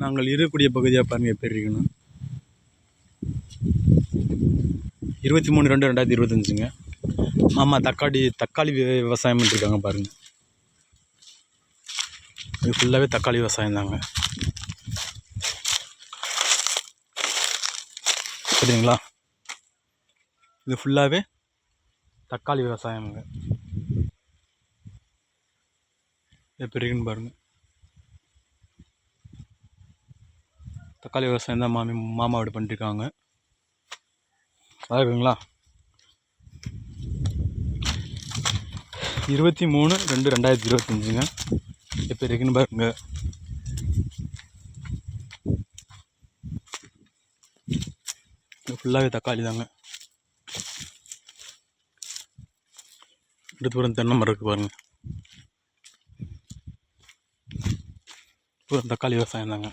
நாங்கள் இருக்கக்கூடிய பகுதியாக பாருங்கள் எப்படி இருக்குன்னு. 23/2/2025ங்க. மாமா தக்காளி விவசாயம் பண்ணிருக்காங்க பாருங்கள். இது ஃபுல்லாகவே தக்காளி விவசாயம் தாங்க. சரிங்களா? இது ஃபுல்லாகவே தக்காளி விவசாயம்ங்க. எப்படி இருக்குன்னு பாருங்கள். தக்காளி விவசாயம் தான் மாமா வீடு பண்ணிருக்காங்க. இருக்குங்களா? 23/2/2025ங்க. எப்படி இருக்குன்னு பாருங்க. ஃபுல்லாகவே தக்காளி தாங்க. தூரம் தென்னை மரம் இருக்குது பாருங்கள். தக்காளி விவசாயம் தாங்க.